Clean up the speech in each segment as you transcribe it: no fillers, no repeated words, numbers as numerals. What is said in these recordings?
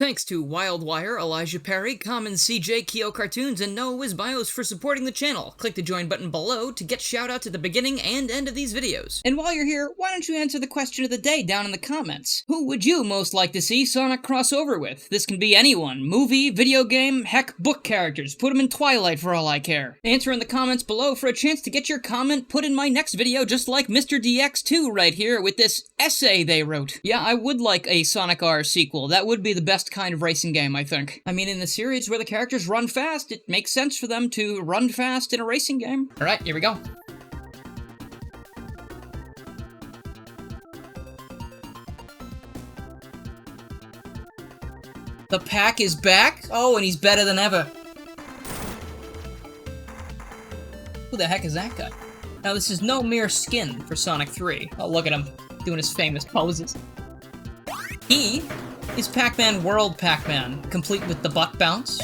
Thanks to Wildwire, Elijah Perry, Common CJ, Keo Cartoons, and Noah Wizbios for supporting the channel. Click the join button below to get shoutouts at the beginning and end of these videos. And while you're here, why don't you answer the question of the day down in the comments? Who would you most like to see Sonic crossover with? This can be anyone. Movie, video game, heck, book characters. Put them in Twilight for all I care. Answer in the comments below for a chance to get your comment put in my next video, just like Mr. DX2 right here with this essay they wrote. Yeah, I would like a Sonic A.I.R sequel. That would be the best kind of racing game, I think. I mean, in the series where the characters run fast, it makes sense for them to run fast in a racing game. Alright, here we go. The Pac is back? Oh, and he's better than ever. Who the heck is that guy? Now, this is no mere skin for Sonic 3. Oh, look at him, doing his famous poses. He is Pac-Man World Pac-Man, complete with the butt bounce.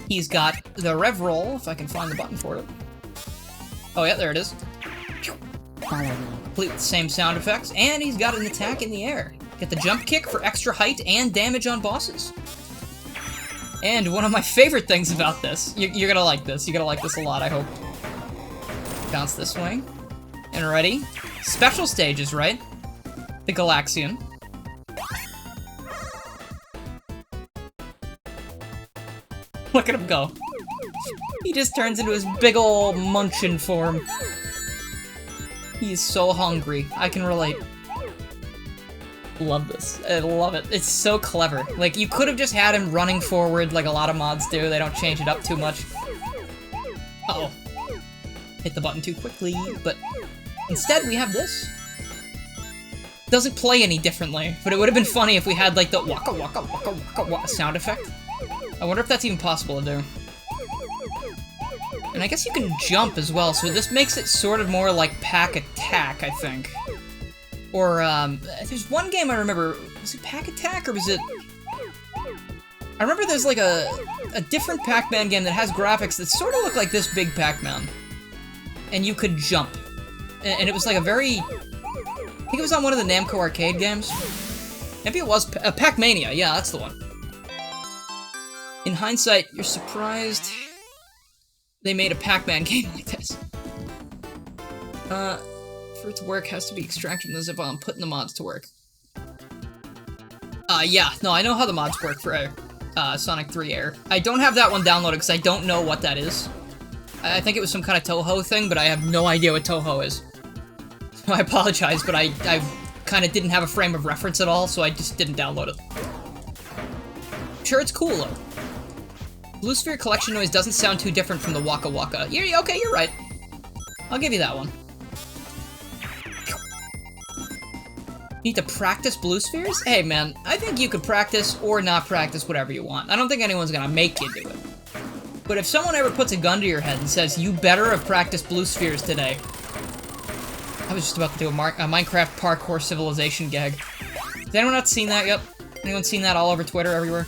He's got the rev roll, if I can find the button for it. Oh yeah, there it is. Complete with the same sound effects, and he's got an attack in the air. Get the jump kick for extra height and damage on bosses. And one of my favorite things about this, you're gonna like this. You're gonna like this a lot, I hope. Bounce this way. And ready? Special stages, right? The Galaxian. Look at him go. He just turns into his big ol' munchin form. He is so hungry. I can relate. Love this. I love it. It's so clever. Like, you could have just had him running forward like a lot of mods do. They don't change it up too much. Uh-oh. Hit the button too quickly, but instead we have this. Doesn't play any differently, but it would have been funny if we had like the waka waka waka waka waka sound effect. I wonder if that's even possible to do. And I guess you can jump as well, so this makes it sort of more like Pac Attack, I think. Or, there's one game I remember, was it Pac Attack, or was it... I remember there's like a different Pac-Man game that has graphics that sort of look like this big Pac-Man. And you could jump. And it was like a very... I think it was on one of the Namco arcade games. Maybe it was Pac-Mania, yeah, that's the one. In hindsight, you're surprised they made a Pac-Man game like this. For it to work, has to be extracted from the zip file and put in the mods to work. Yeah, no, I know how the mods work for Sonic 3 A.I.R. I don't have that one downloaded because I don't know what that is. I think it was some kind of Toho thing, but I have no idea what Toho is. So I apologize, but I kind of didn't have a frame of reference at all, so I just didn't download it. I'm sure it's cool, though. Blue Sphere collection noise doesn't sound too different from the Waka Waka. Okay, you're right. I'll give you that one. Need to practice Blue Spheres? Hey man, I think you could practice or not practice whatever you want. I don't think anyone's gonna make you do it. But if someone ever puts a gun to your head and says, you better have practiced Blue Spheres today. I was just about to do a Minecraft parkour civilization gag. Has anyone not seen that yet? Anyone seen that all over Twitter, everywhere?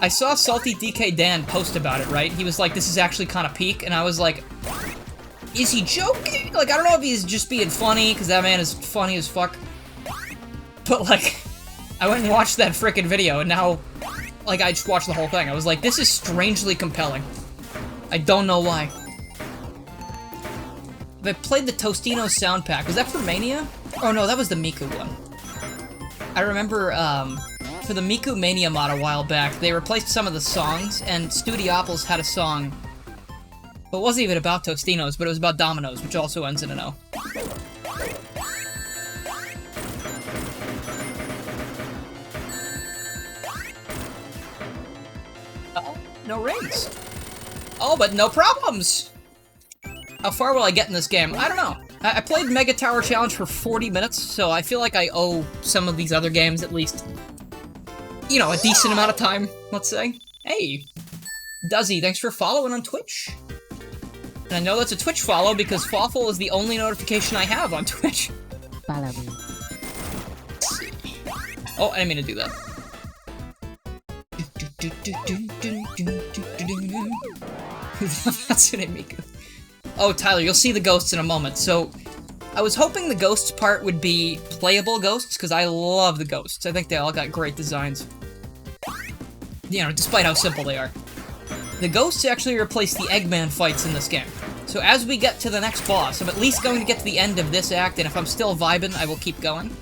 I saw Salty DK Dan post about it, right? He was like, this is actually kind of peak, and I was like, is he joking? Like, I don't know if he's just being funny, because that man is funny as fuck. But, like, I went and watched that frickin' video, and now, like, I just watched the whole thing. I was like, this is strangely compelling. I don't know why. I played the Tostino sound pack. Was that for Mania? Oh no, that was the Miku one. I remember, for the Miku Mania mod a while back, they replaced some of the songs, and Studiopolis had a song. It wasn't even about Tostinos, but it was about Dominoes, which also ends in an O. Uh-oh, no rings. Oh, but no problems! How far will I get in this game? I don't know. I played Mega Tower Challenge for 40 minutes, so I feel like I owe some of these other games at least, you know, a decent amount of time, let's say. Hey, Duzzy, thanks for following on Twitch. And I know that's a Twitch follow because Fawful is the only notification I have on Twitch. Follow me. Let's see. Oh, I didn't mean to do that. That's an Miku. Oh, Tyler, you'll see the ghosts in a moment. So, I was hoping the ghosts part would be playable ghosts, because I love the ghosts. I think they all got great designs. You know, despite how simple they are. The ghosts actually replace the Eggman fights in this game. So as we get to the next boss, I'm at least going to get to the end of this act, and if I'm still vibing, I will keep going.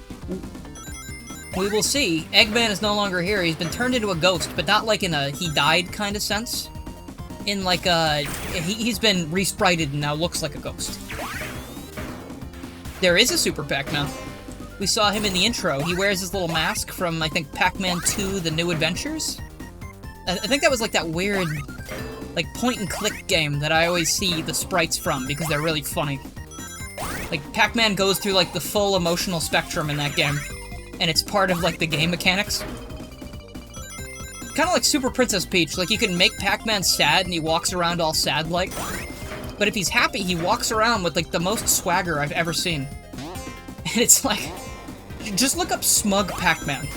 We will see. Eggman is no longer here. He's been turned into a ghost, but not like in a he died kind of sense. In like a... He's been resprited and now looks like a ghost. There is a Super Pac-Man. We saw him in the intro. He wears his little mask from, I think, Pac-Man 2: The New Adventures? I think that was like that weird, like, point-and-click game that I always see the sprites from, because they're really funny. Like, Pac-Man goes through, like, the full emotional spectrum in that game, and it's part of, like, the game mechanics. Kind of like Super Princess Peach. Like, you can make Pac-Man sad, and he walks around all sad-like. But if he's happy, he walks around with, like, the most swagger I've ever seen. And it's like... Just look up Smug Pac-Man.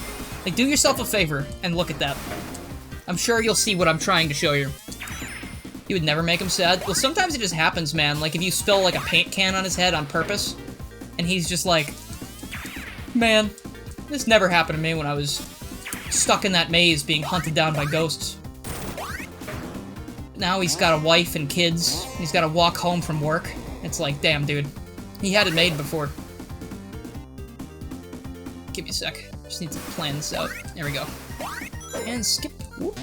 Like, do yourself a favor and look at that. I'm sure you'll see what I'm trying to show you. You would never make him sad? Well, sometimes it just happens, man. Like, if you spill, like, a paint can on his head on purpose, and he's just like... Man, this never happened to me when I was stuck in that maze being hunted down by ghosts. Now he's got a wife and kids. He's got to walk home from work. It's like, damn, dude. He had it made before. Give me a sec. Just need to plan this out. There we go. And skip. Whoop.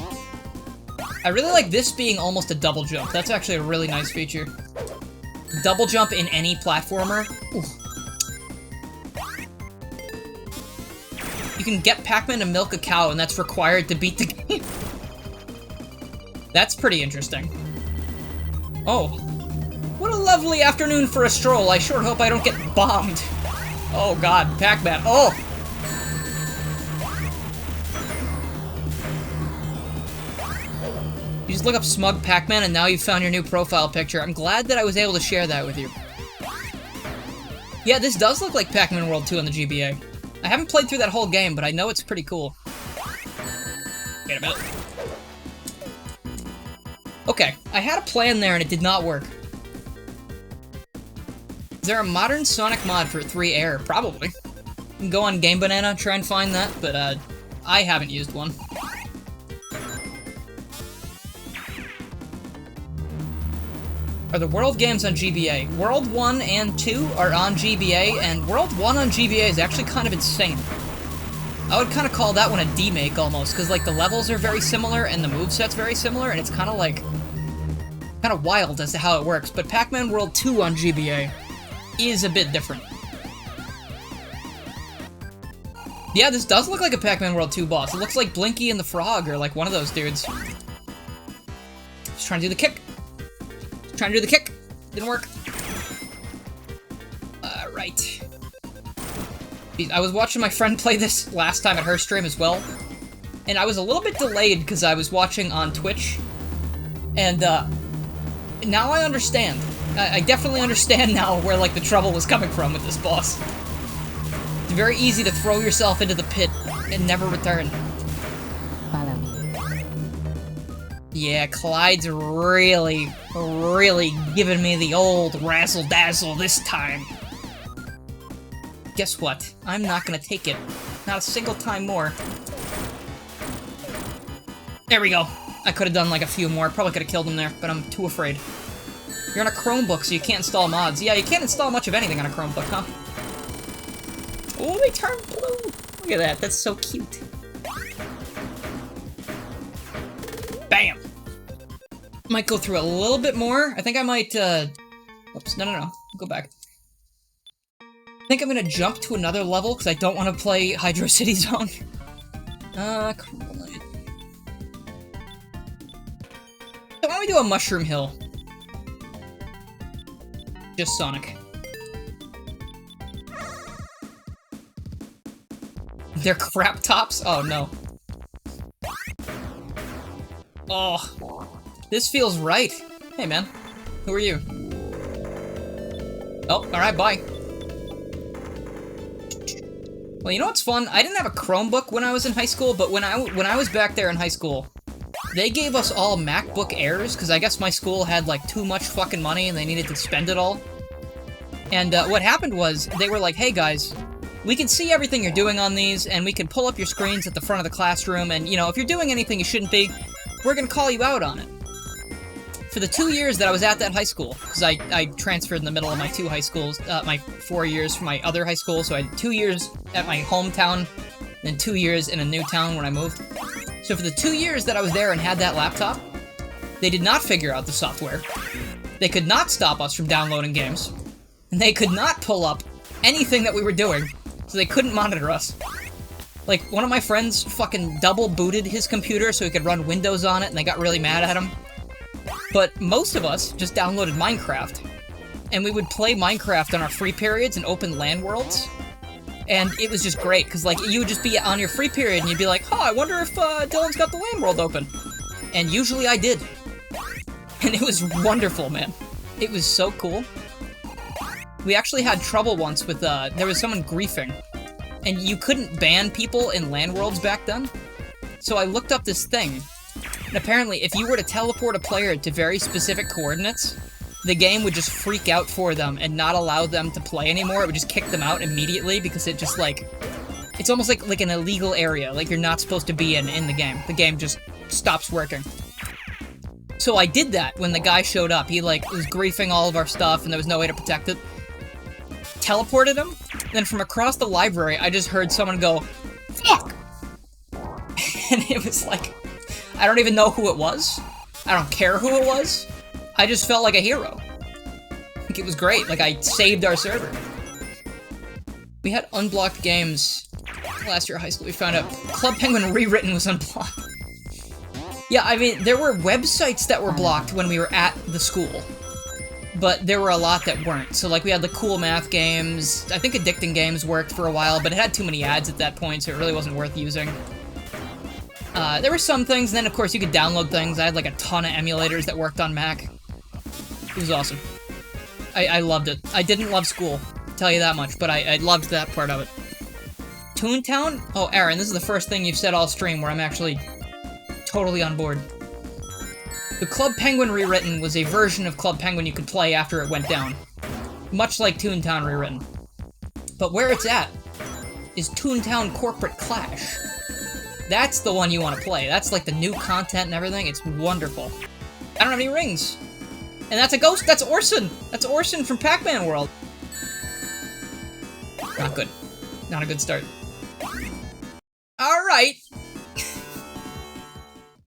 I really like this being almost a double jump. That's actually a really nice feature. Double jump in any platformer. Ooh. You can get Pac-Man to milk a cow, and that's required to beat the game. That's pretty interesting. Oh. What a lovely afternoon for a stroll. I sure hope I don't get bombed. Oh god, Pac-Man. Oh! You just look up Smug Pac-Man and now you've found your new profile picture. I'm glad that I was able to share that with you. Yeah, this does look like Pac-Man World 2 on the GBA. I haven't played through that whole game, but I know it's pretty cool. Wait a minute. Okay, I had a plan there and it did not work. Is there a modern Sonic mod for 3 A.I.R? Probably. You can go on Game Banana, try and find that, but I haven't used one. Are the World games on GBA? World 1 and 2 are on GBA, and World 1 on GBA is actually kind of insane. I would kind of call that one a demake, almost, because, like, the levels are very similar, and the moveset's very similar, and it's kind of, like, kind of wild as to how it works, but Pac-Man World 2 on GBA is a bit different. Yeah, this does look like a Pac-Man World 2 boss. It looks like Blinky and the Frog, or, like, one of those dudes. Just trying to do the kick. Trying to do the kick. Didn't work. Right. I was watching my friend play this last time at her stream as well, and I was a little bit delayed because I was watching on Twitch, and now I understand. I definitely understand now where, like, the trouble was coming from with this boss. It's very easy to throw yourself into the pit and never return. Follow me. Yeah, Clyde's really, really giving me the old razzle-dazzle this time. Guess what? I'm not gonna take it. Not a single time more. There we go. I could have done like a few more. Probably could have killed him there, but I'm too afraid. You're on a Chromebook, so you can't install mods. Yeah, you can't install much of anything on a Chromebook, huh? Oh, they turned blue! Look at that. That's so cute. Bam! Might go through a little bit more. I think I might, Oops, no. Go back. I think I'm gonna jump to another level, because I don't want to play Hydro City Zone. Come on. So why don't we do a Mushroom Hill? Just Sonic. They're crap tops? Oh, no. Oh. This feels right. Hey, man. Who are you? Oh, alright, bye. Well, you know what's fun? I didn't have a Chromebook when I was in high school, but when I was back there in high school, they gave us all MacBook Airs, because I guess my school had, like, too much fucking money and they needed to spend it all. And what happened was, they were like, hey guys, we can see everything you're doing on these, and we can pull up your screens at the front of the classroom, and, you know, if you're doing anything you shouldn't be, we're gonna call you out on it. For the 2 years that I was at that high school, because I transferred in the middle of my 2 high schools, my 4 years from my other high school, so I had 2 years at my hometown, then 2 years in a new town when I moved. So for the 2 years that I was there and had that laptop, they did not figure out the software. They could not stop us from downloading games. And they could not pull up anything that we were doing, so they couldn't monitor us. Like, one of my friends fucking double booted his computer so he could run Windows on it, and they got really mad at him. But most of us just downloaded Minecraft. And we would play Minecraft on our free periods and open LAN worlds. And it was just great, because, like, you would just be on your free period, and you'd be like, oh, I wonder if Dylan's got the LAN world open. And usually I did. And it was wonderful, man. It was so cool. We actually had trouble once with, there was someone griefing. And you couldn't ban people in LAN worlds back then. So I looked up this thing. And apparently, if you were to teleport a player to very specific coordinates, the game would just freak out for them and not allow them to play anymore. It would just kick them out immediately because it just, like... It's almost like an illegal area, like you're not supposed to be in the game. The game just stops working. So I did that when the guy showed up. He, like, was griefing all of our stuff and there was no way to protect it. Teleported him, then from across the library, I just heard someone go, fuck! And it was like, I don't even know who it was. I don't care who it was. I just felt like a hero. Like, it was great. Like, I saved our server. We had unblocked games last year at high school. We found out Club Penguin Rewritten was unblocked. Yeah, I mean, there were websites that were blocked when we were at the school. But there were a lot that weren't. So, like, we had the cool math games. I think Addicting Games worked for a while, but it had too many ads at that point, so it really wasn't worth using. There were some things, and then, of course, you could download things. I had, like, a ton of emulators that worked on Mac. It was awesome. I loved it. I didn't love school, I'll tell you that much, but I loved that part of it. Toontown? Oh, Aaron, this is the first thing you've said all stream where I'm actually totally on board. The Club Penguin Rewritten was a version of Club Penguin you could play after it went down. Much like Toontown Rewritten. But where it's at is Toontown Corporate Clash. That's the one you want to play. That's like the new content and everything. It's wonderful. I don't have any rings. And that's a ghost. That's Orson. That's Orson from Pac-Man World. Not good. Not a good start. Alright.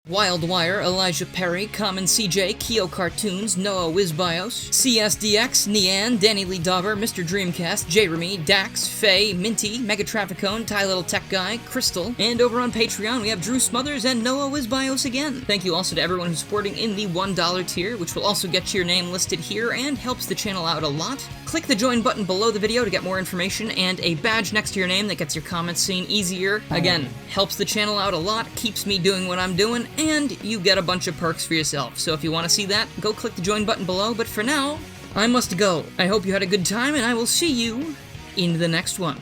Wildwire, Elijah Perry, Common CJ, Keo Cartoons, Noah Wizbios, CSDX, Nian, Danny Lee Dauber, Mr. Dreamcast, Jeremy, Dax, Faye, Minty, Mega Trafficone, Ty Little Tech Guy, Crystal, and over on Patreon we have Drew Smothers and Noah Wizbios again. Thank you also to everyone who's supporting in the $1 tier, which will also get your name listed here and helps the channel out a lot. Click the join button below the video to get more information and a badge next to your name that gets your comments seen easier. Again, helps the channel out a lot, keeps me doing what I'm doing, and you get a bunch of perks for yourself. So if you want to see that, go click the join button below, but for now, I must go. I hope you had a good time, and I will see you in the next one.